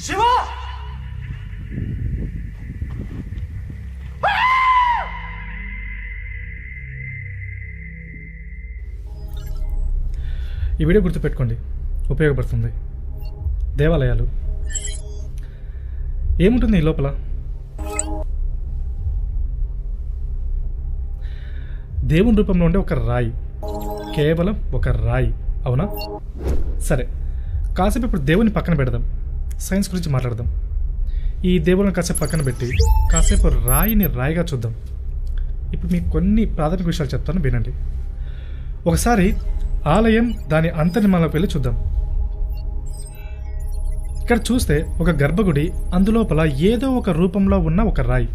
శివ ఈ వీడియో గుర్తుపెట్టుకోండి, ఉపయోగపడుతుంది. దేవాలయాలు ఏముంటుంది ఈ లోపల? దేవుని రూపంలో ఉండే ఒక రాయి, కేవలం ఒక రాయి, అవునా? సరే, కాసేపు ఇప్పుడు దేవుని పక్కన పెడదాం, సైన్స్ గురించి మాట్లాడదాం. ఈ దేవుని కాసేపు పక్కన పెట్టి కాసేపు రాయిని రాయిగా చూద్దాం. ఇప్పుడు మీకు కొన్ని ప్రాథమిక విషయాలు చెప్తాను, వినండి. ఒకసారి ఆలయం దాని అంతర్నిర్మాణంలోకి వెళ్ళి చూద్దాం. ఇక్కడ చూస్తే ఒక గర్భగుడి, అందులోపల ఏదో ఒక రూపంలో ఉన్న ఒక రాయి.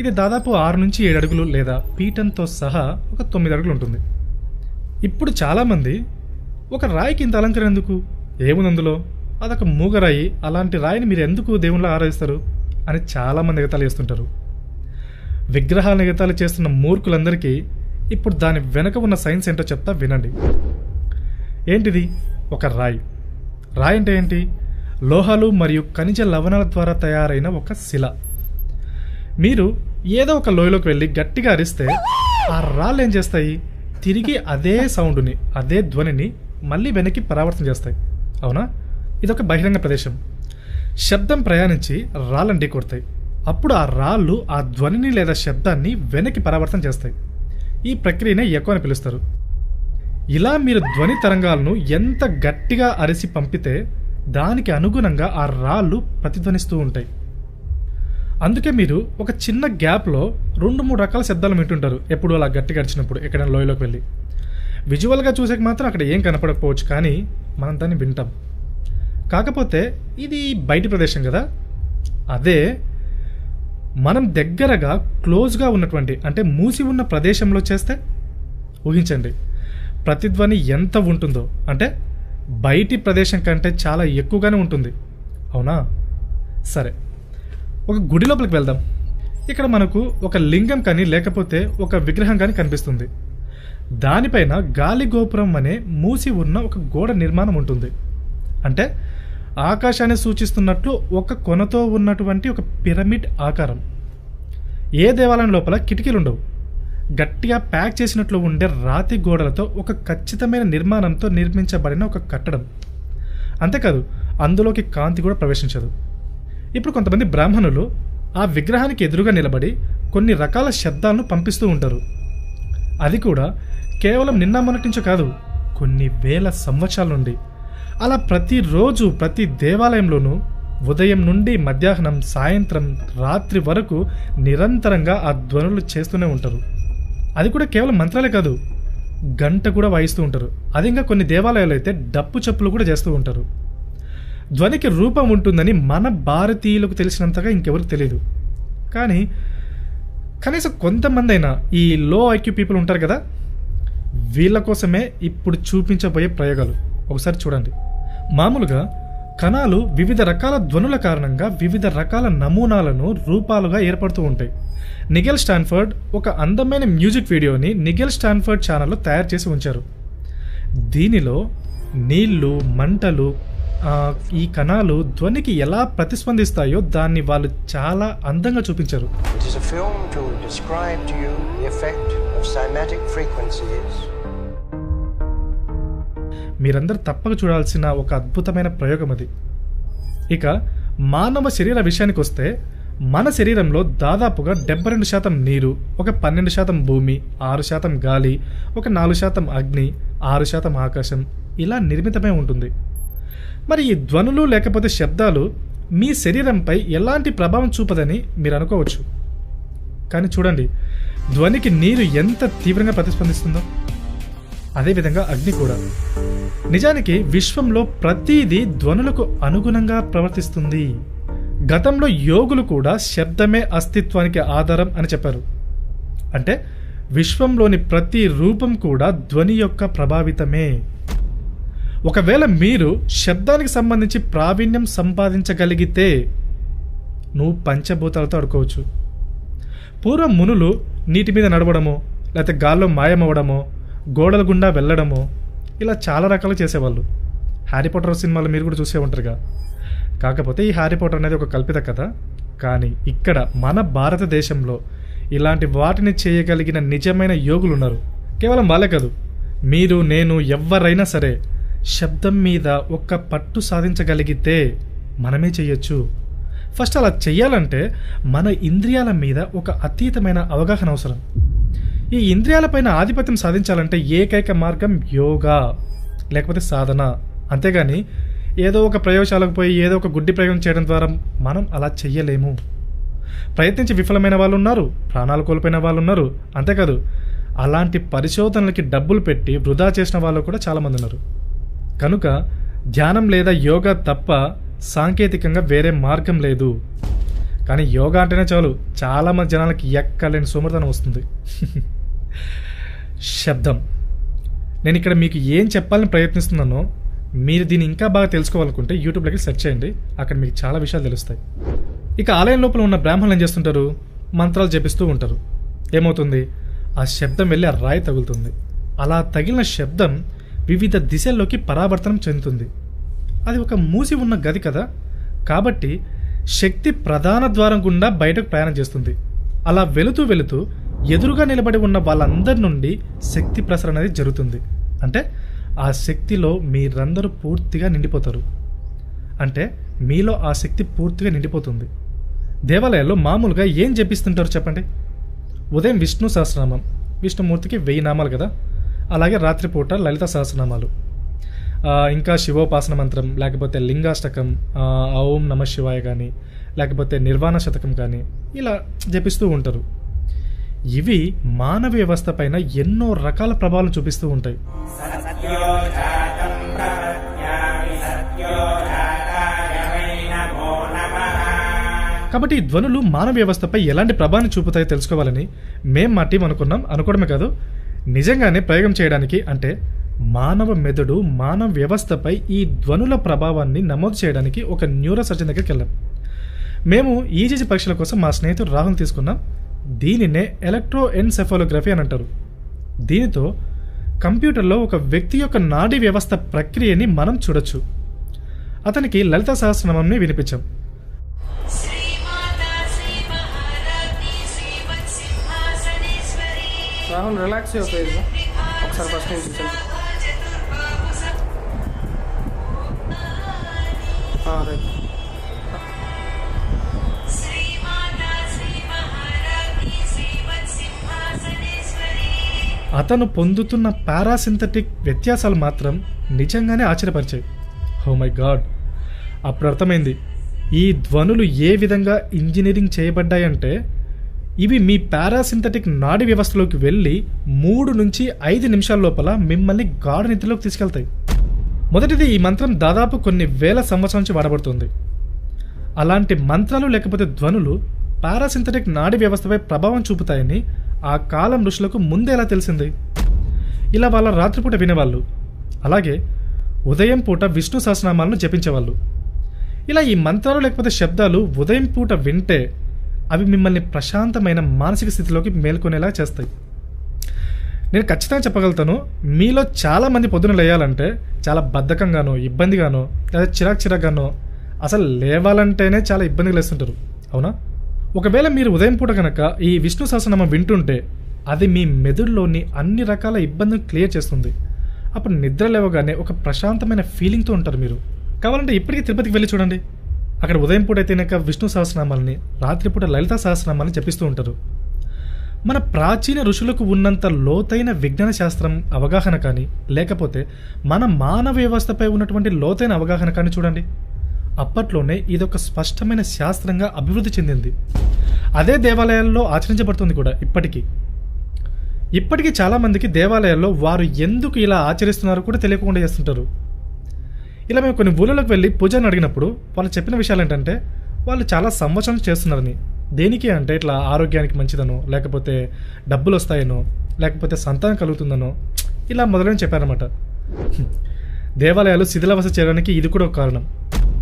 ఇది దాదాపు 6 నుంచి 7 అడుగులు లేదా పీఠంతో సహా ఒక 9 అడుగులు ఉంటుంది. ఇప్పుడు చాలామంది ఒక రాయికి ఇంత అలంకరణ ఎందుకు, ఏముంది అందులో, అదొక మూగరాయి, అలాంటి రాయిని మీరు ఎందుకు దేవుళ్ళ ఆరాధిస్తారు అని చాలామంది ఎగతాళి చేస్తుంటారు. విగ్రహాలను ఎగతాళి చేస్తున్న మూర్ఖులందరికీ ఇప్పుడు దాని వెనక ఉన్న సైన్స్ ఏంటో చెప్తా, వినండి. ఏంటిది? ఒక రాయి. రాయి అంటే ఏంటి? లోహాలు మరియు ఖనిజ లవణాల ద్వారా తయారైన ఒక శిల. మీరు ఏదో ఒక లోయలోకి వెళ్ళి గట్టిగా అరిస్తే ఆ రాళ్ళు ఏం చేస్తాయి? తిరిగి అదే సౌండ్ని, అదే ధ్వనిని మళ్ళీ వెనక్కి పరావర్తన చేస్తాయి, అవునా? ఇదొక బహిరంగ ప్రదేశం. శబ్దం ప్రయాణించి రాళ్ళని ఢీకొడతాయి. అప్పుడు ఆ రాళ్ళు ఆ ధ్వనిని లేదా శబ్దాన్ని వెనక్కి పరావర్తన చేస్తాయి. ఈ ప్రక్రియనే ఎకో అని పిలుస్తారు. ఇలా మీరు ధ్వని తరంగాలను ఎంత గట్టిగా అరిసి పంపితే దానికి అనుగుణంగా ఆ రాళ్ళు ప్రతిధ్వనిస్తూ ఉంటాయి. అందుకే మీరు ఒక చిన్న గ్యాప్లో 2-3 రకాల శబ్దాలు వింటుంటారు ఎప్పుడు అలా గట్టిగా అరిచినప్పుడు, ఎక్కడైనా లోయలోకి వెళ్ళి. విజువల్గా చూసేకి మాత్రం అక్కడ ఏం కనపడకపోవచ్చు, కానీ మనం దాన్ని వింటాం. కాకపోతే ఇది బయటి ప్రదేశం కదా. అదే మనం దగ్గరగా క్లోజ్గా ఉన్నటువంటి, అంటే మూసి ఉన్న ప్రదేశంలో చేస్తే ఊహించండి ప్రతిధ్వని ఎంత ఉంటుందో. అంటే బయటి ప్రదేశం కంటే చాలా ఎక్కువగానే ఉంటుంది, అవునా? సరే, ఒక గుడి లోపలికి వెళ్దాం. ఇక్కడ మనకు ఒక లింగం కానీ లేకపోతే ఒక విగ్రహం కానీ కనిపిస్తుంది. దానిపైన గాలి గోపురం అనే మూసి ఉన్న ఒక గోడ నిర్మాణం ఉంటుంది. అంటే ఆకాశాన్ని సూచిస్తున్నట్లు ఒక కొనతో ఉన్నటువంటి ఒక పిరమిడ్ ఆకారం. ఏ దేవాలయం లోపల కిటికీలు ఉండవు. గట్టిగా ప్యాక్ చేసినట్లు ఉండే రాతి గోడలతో ఒక ఖచ్చితమైన నిర్మాణంతో నిర్మించబడిన ఒక కట్టడం. అంతేకాదు, అందులోకి కాంతి కూడా ప్రవేశించదు. ఇప్పుడు కొంతమంది బ్రాహ్మణులు ఆ విగ్రహానికి ఎదురుగా నిలబడి కొన్ని రకాల శబ్దాలను పంపిస్తూ ఉంటారు. అది కూడా కేవలం నిన్న మొన్నటి నుంచో కాదు, కొన్ని వేల సంవత్సరాల నుండి. అలా ప్రతిరోజు ప్రతి దేవాలయంలోనూ ఉదయం నుండి మధ్యాహ్నం, సాయంత్రం, రాత్రి వరకు నిరంతరంగా ఆ ధ్వనులు చేస్తూనే ఉంటారు. అది కూడా కేవలం మంత్రాలే కాదు, గంట కూడా వాయిస్తూ ఉంటారు. అది ఇంకా కొన్ని దేవాలయాలు అయితే డప్పు చప్పులు కూడా చేస్తూ ఉంటారు. ధ్వనికి రూపం ఉంటుందని మన భారతీయులకు తెలిసినంతగా ఇంకెవరికి తెలియదు. కానీ కనీసం కొంతమంది అయినా ఈ లో ఐక్యూ పీపుల్ ఉంటారు కదా, వీళ్ళ కోసమే ఇప్పుడు చూపించబోయే ప్రయోగాలు ఒకసారి చూడండి. మామూలుగా కణాలు వివిధ రకాల ధ్వనుల కారణంగా వివిధ రకాల నమూనాలను రూపాలుగా ఏర్పడుతూ ఉంటాయి. నిగెల్ స్టాన్ఫర్డ్ ఒక అందమైన మ్యూజిక్ వీడియోని నిగెల్ స్టాన్ఫర్డ్ ఛానల్లో తయారు చేసి ఉంచారు. దీనిలో నీళ్లు, మంటలు, ఈ కణాలు ధ్వనికి ఎలా ప్రతిస్పందిస్తాయో దాన్ని వాళ్ళు చాలా అందంగా చూపించారు. మీరందరూ తప్పక చూడాల్సిన ఒక అద్భుతమైన ప్రయోగం అది. ఇక మానవ శరీర విషయానికి వస్తే, మన శరీరంలో దాదాపుగా 72% నీరు, ఒక 12% భూమి, 6% గాలి, ఒక 4% అగ్ని, 6% ఆకాశం ఇలా నిర్మితమై ఉంటుంది. మరి ఈ ధ్వనులు లేకపోతే శబ్దాలు మీ శరీరంపై ఎలాంటి ప్రభావం చూపదని మీరు అనుకోవచ్చు. కానీ చూడండి, ధ్వనికి నీరు ఎంత తీవ్రంగా ప్రతిస్పందిస్తుందో, అదేవిధంగా అగ్ని కూడా. నిజానికి విశ్వంలో ప్రతిదీ ధ్వనులకు అనుగుణంగా ప్రవర్తిస్తుంది. గతంలో యోగులు కూడా శబ్దమే అస్తిత్వానికి ఆధారం అని చెప్పారు. అంటే విశ్వంలోని ప్రతి రూపం కూడా ధ్వని యొక్క ప్రభావితమే. ఒకవేళ మీరు శబ్దానికి సంబంధించి ప్రావీణ్యం సంపాదించగలిగితే నువ్వు పంచభూతాలతో ఆడుకోవచ్చు. పూర్వం మునులు నీటి మీద నడవడమో, లేకపోతే గాల్లో మాయమవ్వడమో, గోడల గుండా వెళ్ళడమో ఇలా చాలా రకాలు చేసేవాళ్ళు. హ్యారీ పాటర్ సినిమాలో మీరు కూడా చూసే ఉంటారుగా. కాకపోతే ఈ హ్యారీ పాటర్ అనేది ఒక కల్పిత కథ. కానీ ఇక్కడ మన భారతదేశంలో ఇలాంటి వాటిని చేయగలిగిన నిజమైన యోగులు ఉన్నారు. కేవలం వాళ్ళే కాదు, మీరు నేను ఎవరైనా సరే శబ్దం మీద ఒక్క పట్టు సాధించగలిగితే మనమే చెయ్యొచ్చు. ఫస్ట్ అలా చెయ్యాలంటే మన ఇంద్రియాల మీద ఒక అతీతమైన అవగాహన అవసరం. ఈ ఇంద్రియాలపైన ఆధిపత్యం సాధించాలంటే ఏకైక మార్గం యోగా లేకపోతే సాధన. అంతేగాని ఏదో ఒక ప్రయోగశాలకు పోయి ఏదో ఒక గుడ్డి ప్రయోగం చేయడం ద్వారా మనం అలా చెయ్యలేము. ప్రయత్నించి విఫలమైన వాళ్ళు ఉన్నారు, ప్రాణాలు కోల్పోయిన వాళ్ళు ఉన్నారు. అంతేకాదు అలాంటి పరిశోధనలకి డబ్బులు పెట్టి వృధా చేసిన వాళ్ళు కూడా చాలామంది ఉన్నారు. కనుక ధ్యానం లేదా యోగా తప్ప సాంకేతికంగా వేరే మార్గం లేదు. కానీ యోగా అంటేనే చాలు చాలామంది జనాలకి ఎక్కలేని సోమర్థనం వస్తుంది. శబ్దం. నేను ఇక్కడ మీకు ఏం చెప్పాలని ప్రయత్నిస్తున్నానో మీరు దీన్ని ఇంకా బాగా తెలుసుకోవాలనుకుంటే యూట్యూబ్లోకి సెర్చ్ చేయండి, అక్కడ మీకు చాలా విషయాలు తెలుస్తాయి. ఇక ఆలయం లోపల ఉన్న బ్రాహ్మణులు ఏం చేస్తుంటారు, మంత్రాలు జపిస్తూ ఉంటారు. ఏమవుతుంది, ఆ శబ్దం వెళ్ళి ఆ రాయి తగులుతుంది. అలా తగిలిన శబ్దం వివిధ దిశల్లోకి పరావర్తనం చెందుతుంది. అది ఒక మూసి ఉన్న గది కదా, కాబట్టి శక్తి ప్రధాన ద్వారం గుండా బయటకు ప్రయాణం చేస్తుంది. అలా వెళుతూ వెళుతూ ఎదురుగా నిలబడి ఉన్న వాళ్ళందరి నుండి శక్తి ప్రసరణ అనేది జరుగుతుంది. అంటే ఆ శక్తిలో మీరందరూ పూర్తిగా నిండిపోతారు. అంటే మీలో ఆ శక్తి పూర్తిగా నిండిపోతుంది. దేవాలయాల్లో మామూలుగా ఏం జపిస్తుంటారు చెప్పండి? ఉదయం విష్ణు సహస్రనామం, విష్ణుమూర్తికి 1000 నామాలు కదా. అలాగే రాత్రిపూట లలిత సహస్రనామాలు, ఇంకా శివోపాసన మంత్రం, లేకపోతే లింగాష్టకం, ఓం నమ శివాయ కానీ, లేకపోతే నిర్వాణ శతకం కానీ ఇలా జపిస్తూ ఉంటారు. ఇవి మానవ వ్యవస్థ పైన ఎన్నో రకాల ప్రభావాలను చూపిస్తూ ఉంటాయి. కాబట్టి ఈ ధ్వనులు మానవ వ్యవస్థపై ఎలాంటి ప్రభావాన్ని చూపుతాయో తెలుసుకోవాలని మేం మా టీం అనుకోవడమే కాదు, నిజంగానే ప్రయోగం చేయడానికి, అంటే మానవ మెదడు మానవ వ్యవస్థపై ఈ ధ్వనుల ప్రభావాన్ని నమోదు చేయడానికి ఒక న్యూరో సర్జన్ దగ్గరికి వెళ్ళాం. మేము ఈజీజీ పరీక్షల కోసం మా స్నేహితుడు రాహుల్ తీసుకున్నాం. దీనినే ఎలక్ట్రోఎన్సెఫాలోగ్రఫీ అని అంటారు. దీనితో కంప్యూటర్లో ఒక వ్యక్తి యొక్క నాడీ వ్యవస్థ ప్రక్రియని మనం చూడొచ్చు. అతనికి లలిత సహస్రనామంని వినిపించాం. రాహుల్ రిలాక్స్ అయిపోయింది ఒకసారి ఫస్ట్ నుంచి రైట్. అతను పొందుతున్న పారాసింథటిక్ వ్యత్యాసాలు మాత్రం నిజంగానే ఆశ్చర్యపరిచాయి. ఓ మై గాడ్, అప్పుడు అర్థమైంది ఈ ధ్వనులు ఏ విధంగా ఇంజనీరింగ్ చేయబడ్డాయంటే ఇవి మీ పారాసింథటిక్ నాడీ వ్యవస్థలోకి వెళ్ళి 3 నుంచి 5 నిమిషాల లోపల మిమ్మల్ని గాఢ నిద్రలోకి తీసుకెళ్తాయి. మొదటిది, ఈ మంత్రం దాదాపు కొన్ని వేల సంవత్సరాల నుంచి వాడబడుతుంది. అలాంటి మంత్రాలు లేకపోతే ధ్వనులు పారాసింథటిక్ నాడీ వ్యవస్థపై ప్రభావం చూపుతాయని ఆ కాలం ఋషులకు ముందే ఎలా తెలిసింది? ఇలా వాళ్ళ రాత్రిపూట వినేవాళ్ళు, అలాగే ఉదయం పూట విష్ణు సహస్రనామాలను జపించేవాళ్ళు. ఇలా ఈ మంత్రాలు లేకపోతే శబ్దాలు ఉదయం పూట వింటే అవి మిమ్మల్ని ప్రశాంతమైన మానసిక స్థితిలోకి మేల్కొనేలా చేస్తాయి. నేను ఖచ్చితంగా చెప్పగలుగుతాను, మీలో చాలామంది పొద్దున లేయాలంటే చాలా బద్ధకంగానో, ఇబ్బందిగానో, లేదా చిరాకుగానో, అసలు లేవాలంటేనే చాలా ఇబ్బందిగా లేస్తుంటారు, అవునా? ఒకవేళ మీరు ఉదయం పూట కనుక ఈ విష్ణు సహస్రనామం వింటుంటే అది మీ మెదడులోని అన్ని రకాల ఇబ్బందులు క్లియర్ చేస్తుంది. అప్పుడు నిద్ర లేవగానే ఒక ప్రశాంతమైన ఫీలింగ్తో ఉంటారు మీరు. కావాలంటే ఇప్పటికీ తిరుపతికి వెళ్ళి చూడండి, అక్కడ ఉదయం పూట అయితేనాక విష్ణు సహస్రనామాలని, రాత్రిపూట లలిత సహస్రనామాలని జపిస్తూ ఉంటారు. మన ప్రాచీన ఋషులకు ఉన్నంత లోతైన విజ్ఞాన శాస్త్రం అవగాహన కానీ, లేకపోతే మన మానవ వ్యవస్థపై ఉన్నటువంటి లోతైన అవగాహన కానీ చూడండి, అప్పట్లోనే ఇదొక స్పష్టమైన శాస్త్రంగా అభివృద్ధి చెందింది. అదే దేవాలయాల్లో ఆచరించబడుతుంది కూడా ఇప్పటికీ చాలామందికి దేవాలయాల్లో వారు ఎందుకు ఇలా ఆచరిస్తున్నారో కూడా తెలియకుండా చేస్తుంటారు. ఇలా మేము కొన్ని ఊళ్ళలోకి వెళ్ళి పూజని అడిగినప్పుడు వాళ్ళు చెప్పిన విషయాలు ఏంటంటే వాళ్ళు చాలా సంవత్సరాలు చేస్తున్నారని. దేనికి అంటే ఇట్లా ఆరోగ్యానికి మంచిదనో, లేకపోతే డబ్బులు వస్తాయనో, లేకపోతే సంతానం కలుగుతుందనో, ఇలా మొదలని చెప్పారన్నమాట. దేవాలయాలు శిథిలావస్థ చేయడానికి ఇది కూడా ఒక కారణం.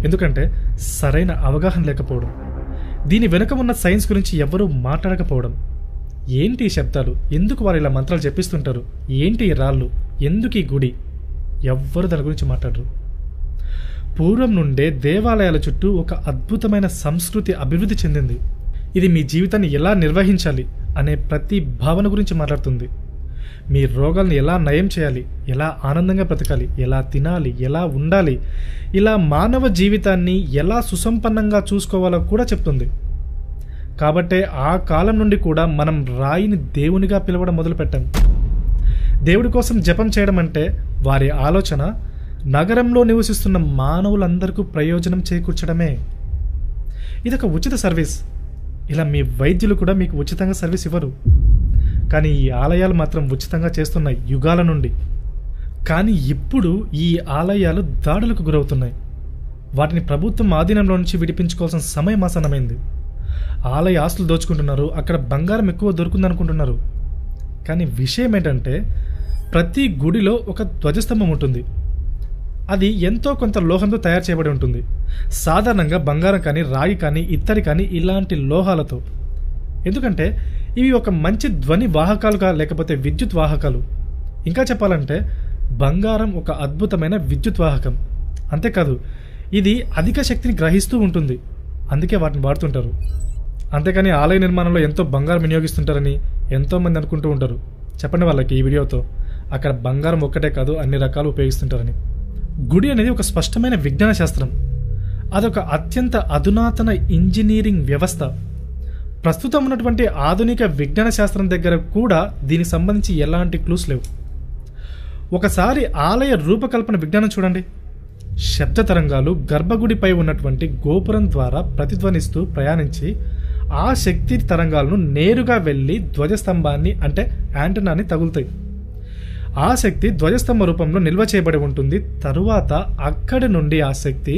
ఎందుకంటే సరైన అవగాహన లేకపోవడం, దీని వెనుక ఉన్న సైన్స్ గురించి ఎవరూ మాట్లాడకపోవడం. ఏంటి ఈ శబ్దాలు, ఎందుకు వారు ఇలా మంత్రాలు జపిస్తుంటారు, ఏంటి ఈ రాళ్ళు, ఎందుకు ఈ గుడి, ఎవ్వరు దాని గురించి మాట్లాడరు. పూర్వం నుండే దేవాలయాల చుట్టూ ఒక అద్భుతమైన సంస్కృతి అభివృద్ధి చెందింది. ఇది మీ జీవితాన్ని ఎలా నిర్వహించాలి అనే ప్రతి భావన గురించి మాట్లాడుతుంది. మీ రోగాలను ఎలా నయం చేయాలి, ఎలా ఆనందంగా బ్రతకాలి, ఎలా తినాలి, ఎలా ఉండాలి, ఇలా మానవ జీవితాన్ని ఎలా సుసంపన్నంగా చూసుకోవాలో కూడా చెప్తుంది. కాబట్టే ఆ కాలం నుండి కూడా మనం రాయిని దేవునిగా పిలవడం మొదలుపెట్టాం. దేవుడి కోసం జపం చేయడం అంటే వారి ఆలోచన నగరంలో నివసిస్తున్న మానవులందరికీ ప్రయోజనం చేకూర్చడమే. ఇదొక ఉచిత సర్వీస్. ఇలా మీ వైద్యులు కూడా మీకు ఉచితంగా సర్వీస్ ఇవ్వరు. కానీ ఈ ఆలయాలు మాత్రం ఉచితంగా చేస్తున్నాయి యుగాల నుండి. కానీ ఇప్పుడు ఈ ఆలయాలు దాడులకు గురవుతున్నాయి. వాటిని ప్రభుత్వం ఆధీనంలో నుంచి విడిపించుకోవాల్సిన సమయం ఆసన్నమైంది. ఆలయ ఆస్తులు దోచుకుంటున్నారు, అక్కడ బంగారం ఎక్కువ దొరుకుతుందనుకుంటున్నారు. కానీ విషయం ఏంటంటే ప్రతి గుడిలో ఒక ధ్వజస్తంభం ఉంటుంది. అది ఎంతో కొంత లోహంతో తయారు చేయబడి ఉంటుంది. సాధారణంగా బంగారం కానీ, రాగి కానీ, ఇత్తడి కానీ ఇలాంటి లోహాలతో. ఎందుకంటే ఇవి ఒక మంచి ధ్వని వాహకాలుగా లేకపోతే విద్యుత్ వాహకాలు. ఇంకా చెప్పాలంటే బంగారం ఒక అద్భుతమైన విద్యుత్ వాహకం. అంతేకాదు ఇది అధిక శక్తిని గ్రహిస్తూ ఉంటుంది. అందుకే వాటిని వాడుతుంటారు. అంతేకాని ఆలయ నిర్మాణంలో ఎంతో బంగారం వినియోగిస్తుంటారని ఎంతోమంది అనుకుంటూ ఉంటారు. చెప్పండి వాళ్ళకి ఈ వీడియోతో, అక్కడ బంగారం ఒక్కటే కాదు అన్ని రకాలు ఉపయోగిస్తుంటారని. గుడి అనేది ఒక స్పష్టమైన విజ్ఞాన శాస్త్రం. అదొక అత్యంత అధునాతన ఇంజనీరింగ్ వ్యవస్థ. ప్రస్తుతం ఉన్నటువంటి ఆధునిక విజ్ఞాన శాస్త్రం దగ్గర కూడా దీనికి సంబంధించి ఎలాంటి క్లూస్ లేవు. ఒకసారి ఆలయ రూపకల్పన విజ్ఞానం చూడండి. శబ్ద తరంగాలు గర్భగుడిపై ఉన్నటువంటి గోపురం ద్వారా ప్రతిధ్వనిస్తూ ప్రయాణించి ఆ శక్తి తరంగాలను నేరుగా వెళ్ళి ధ్వజస్తంభాన్ని అంటే యాంటెనాని తగులుతాయి. ఆ శక్తి ధ్వజస్తంభ రూపంలో నిల్వ చేయబడి ఉంటుంది. తరువాత అక్కడి నుండి ఆ శక్తి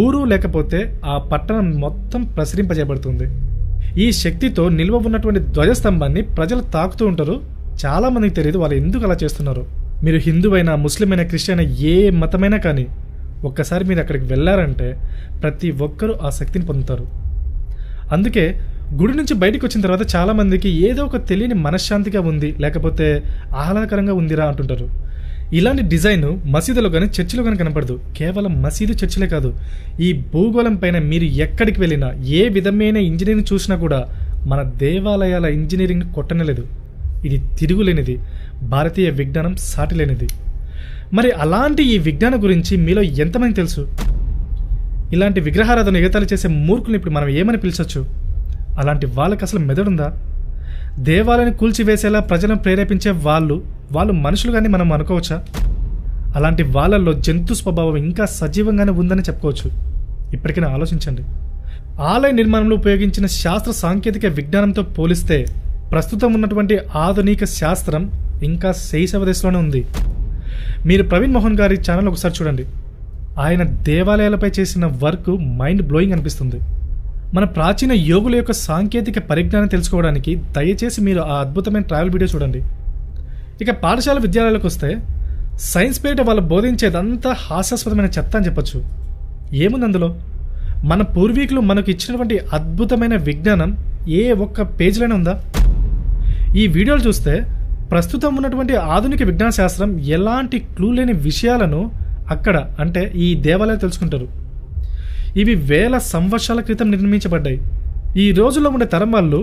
ఊరు లేకపోతే ఆ పట్టణం మొత్తం ప్రసరింపజేయబడుతుంది. ఈ శక్తితో నిల్వ ఉన్నటువంటి ధ్వజస్తంభాన్ని ప్రజలు తాకుతూ ఉంటారు. చాలా మందికి తెలియదు వాళ్ళు ఎందుకు అలా చేస్తున్నారు. మీరు హిందువైనా, ముస్లిం అయినా, క్రిస్టియన్ అయినా, ఏ మతమైనా కానీ ఒక్కసారి మీరు అక్కడికి వెళ్ళారంటే ప్రతి ఒక్కరూ ఆ శక్తిని పొందుతారు. అందుకే గుడి నుంచి బయటకు వచ్చిన తర్వాత చాలామందికి ఏదో ఒక తెలియని మనశ్శాంతిగా ఉంది, లేకపోతే ఆహ్లాదకరంగా ఉందిరా అంటుంటారు. ఇలాంటి డిజైన్ మసీదులో కానీ చర్చిలో కానీ కనపడదు. కేవలం మసీదు, చర్చిలే కాదు, ఈ భూగోళం పైన మీరు ఎక్కడికి వెళ్ళినా ఏ విధమైన ఇంజనీరింగ్ చూసినా కూడా మన దేవాలయాల ఇంజనీరింగ్ని కొట్టనలేదు. ఇది తిరుగులేనిది, భారతీయ విజ్ఞానం సాటిలేనిది. మరి అలాంటి ఈ విజ్ఞానం గురించి మీలో ఎంతమంది తెలుసు? ఇలాంటి విగ్రహారాధన ఎగతాళి చేసే మూర్ఖుల్ని ఇప్పుడు మనం ఏమని పిలిచొచ్చు? అలాంటి వాళ్ళకి అసలు మెదడుందా? దేవాలయాన్ని కూల్చివేసేలా ప్రజలను ప్రేరేపించే వాళ్ళు మనుషులు కానీ మనం అనుకోవచ్చా? అలాంటి వాళ్ళల్లో జంతు స్వభావం ఇంకా సజీవంగానే ఉందని చెప్పుకోవచ్చు. ఇప్పటికైనా ఆలోచించండి. ఆలయ నిర్మాణంలో ఉపయోగించిన శాస్త్ర సాంకేతిక విజ్ఞానంతో పోలిస్తే ప్రస్తుతం ఉన్నటువంటి ఆధునిక శాస్త్రం ఇంకా శైశవ దశలోనే ఉంది. మీరు ప్రవీణ్ మోహన్ గారి ఛానల్ ఒకసారి చూడండి. ఆయన దేవాలయాలపై చేసిన వర్క్ మైండ్ బ్లోయింగ్ అనిపిస్తుంది. మన ప్రాచీన యోగుల యొక్క సాంకేతిక పరిజ్ఞానం తెలుసుకోవడానికి దయచేసి మీరు ఆ అద్భుతమైన ట్రావెల్ వీడియో చూడండి. ఇక పాఠశాల విద్యాలయాలకు వస్తే సైన్స్ పేరిట వాళ్ళు బోధించేదంతా హాస్యాస్పదమైన చెత్త అని చెప్పచ్చు. ఏముంది అందులో? మన పూర్వీకులు మనకు ఇచ్చినటువంటి అద్భుతమైన విజ్ఞానం ఏ ఒక్క పేజీలోనే ఉందా? ఈ వీడియోలు చూస్తే ప్రస్తుతం ఉన్నటువంటి ఆధునిక విజ్ఞాన శాస్త్రం ఎలాంటి క్లూ లేని విషయాలను అక్కడ అంటే ఈ దేవాలయాలు తెలుసుకుంటారు. ఇవి వేల సంవత్సరాల క్రితం నిర్మించబడ్డాయి. ఈ రోజుల్లో ఉండే తరం వాళ్ళు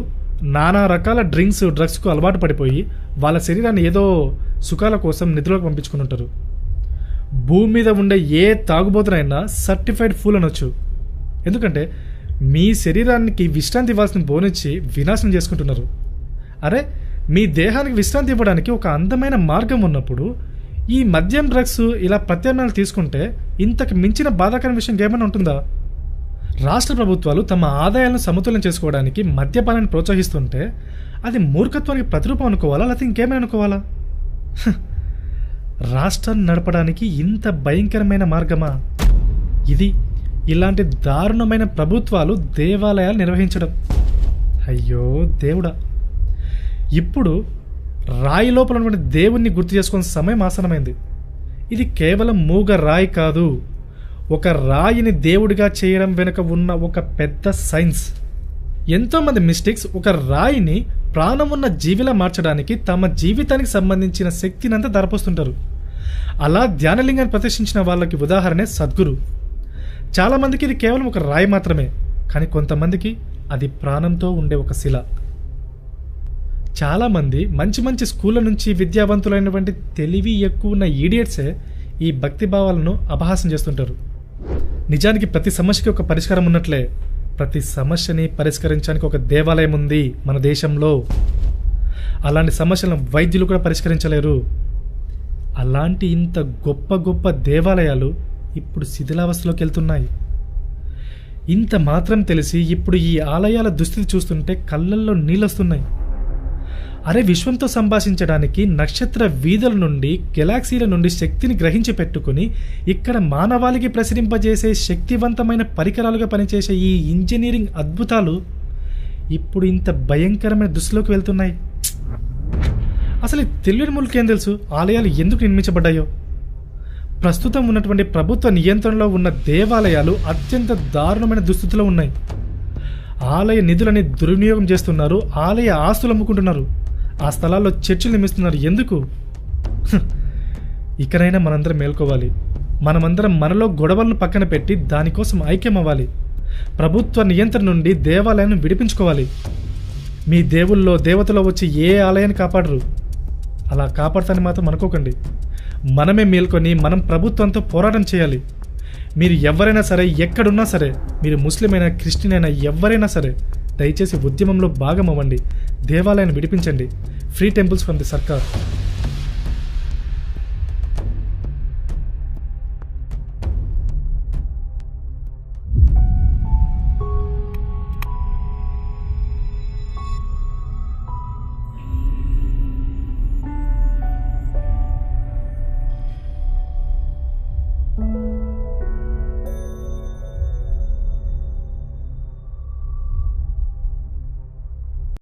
నానా రకాల డ్రగ్స్కు అలవాటు పడిపోయి వాళ్ళ శరీరాన్ని ఏదో సుఖాల కోసం నిధులకు పంపించుకుని ఉంటారు. భూమి మీద ఉండే ఏ తాగుబోతునైనా సర్టిఫైడ్ ఫూల్ అనొచ్చు. ఎందుకంటే మీ శరీరానికి విశ్రాంతి ఇవ్వాల్సిన బోనిచ్చి వినాశనం చేసుకుంటున్నారు. అరే, మీ దేహానికి విశ్రాంతి ఇవ్వడానికి ఒక అందమైన మార్గం ఉన్నప్పుడు ఈ మద్యం, డ్రగ్స్ ఇలా ప్రత్యామ్నాయాలు తీసుకుంటే ఇంతకు మించిన బాధాకరమైన విషయం ఏమైనా ఉంటుందా? రాష్ట్ర ప్రభుత్వాలు తమ ఆదాయాలను సమతుల్యం చేసుకోవడానికి మద్యపానాన్ని ప్రోత్సహిస్తుంటే అది మూర్ఖత్వానికి ప్రతిరూపం అనుకోవాలా, లేకపోతే ఇంకేమైనా అనుకోవాలా? రాష్ట్రాన్ని నడపడానికి ఇంత భయంకరమైన మార్గమా ఇది? ఇలాంటి దారుణమైన ప్రభుత్వాలు దేవాలయాలు నిర్వహించడం. అయ్యో దేవుడా! ఇప్పుడు రాయి లోపల ఉన్నటువంటి దేవుణ్ణి గుర్తు చేసుకునే సమయం ఆసనమైంది. ఇది కేవలం మూగ రాయి కాదు, ఒక రాయిని దేవుడిగా చేయడం వెనుక ఉన్న ఒక పెద్ద సైన్స్. ఎంతోమంది మిస్టిక్స్ ఒక రాయిని ప్రాణం ఉన్న జీవిలా మార్చడానికి తమ జీవితానికి సంబంధించిన శక్తినంతా ధరపోస్తుంటారు. అలా ధ్యానలింగాన్ని ప్రదర్శించిన వాళ్ళకి ఉదాహరణే సద్గురు. చాలామందికి ఇది కేవలం ఒక రాయి మాత్రమే, కానీ కొంతమందికి అది ప్రాణంతో ఉండే ఒక శిల. చాలామంది మంచి మంచి స్కూళ్ళ నుంచి విద్యావంతులైనటువంటి తెలివి ఎక్కువ ఉన్న ఈడియట్సే ఈ భక్తి భావాలను అపహాసం చేస్తుంటారు. నిజానికి ప్రతి సమస్యకి ఒక పరిష్కారం ఉన్నట్లే ప్రతి సమస్యని పరిష్కరించడానికి ఒక దేవాలయం ఉంది మన దేశంలో. అలాంటి సమస్యలను వైద్యులు కూడా పరిష్కరించలేరు. అలాంటి ఇంత గొప్ప గొప్ప దేవాలయాలు ఇప్పుడు శిథిలావస్థలోకి వెళ్తున్నాయి. ఇంత మాత్రం తెలిసి ఇప్పుడు ఈ ఆలయాల దుస్థితి చూస్తుంటే కళ్ళల్లో నీళ్ళొస్తున్నాయి. అరే, విశ్వంతో సంభాషించడానికి నక్షత్ర వీధుల నుండి, గెలాక్సీల నుండి శక్తిని గ్రహించి పెట్టుకుని ఇక్కడ మానవాళికి ప్రసరింపజేసే శక్తివంతమైన పరికరాలుగా పనిచేసే ఈ ఇంజనీరింగ్ అద్భుతాలు ఇప్పుడు ఇంత భయంకరమైన దుస్థితిలోకి వెళ్తున్నాయి. అసలు తెలియని మూలకేం తెలుసు ఆలయాలు ఎందుకు నిర్మించబడ్డాయో? ప్రస్తుతం ఉన్నటువంటి ప్రభుత్వ నియంత్రణలో ఉన్న దేవాలయాలు అత్యంత దారుణమైన దుస్థితిలో ఉన్నాయి. ఆలయ నిధులని దుర్వినియోగం చేస్తున్నారు. ఆలయ ఆస్తులు అమ్ముకుంటున్నారు. ఆ స్థలాల్లో చర్చిలు నిర్మిస్తున్నారు. ఎందుకు? ఇకనైనా మనందరం మేల్కోవాలి. మనమందరం మనలో గొడవలను పక్కన పెట్టి దానికోసం ఐక్యమవ్వాలి. ప్రభుత్వ నియంత్రణ నుండి దేవాలయాన్ని విడిపించుకోవాలి. మీ దేవుల్లో దేవతలో వచ్చి ఏ ఆలయాన్ని కాపాడరు. అలా కాపాడుతాని మాత్రం అనుకోకండి. మనమే మేల్కొని మనం ప్రభుత్వంతో పోరాటం చేయాలి. మీరు ఎవరైనా సరే, ఎక్కడున్నా సరే, మీరు ముస్లిం అయినా, క్రిస్టియన్ అయినా, ఎవరైనా సరే, దయచేసి ఉద్యమంలో భాగం అవ్వండి. దేవాలయాన్ని విడిపించండి. ఫ్రీ టెంపుల్స్ ఫ్రమ్ ది సర్కార్.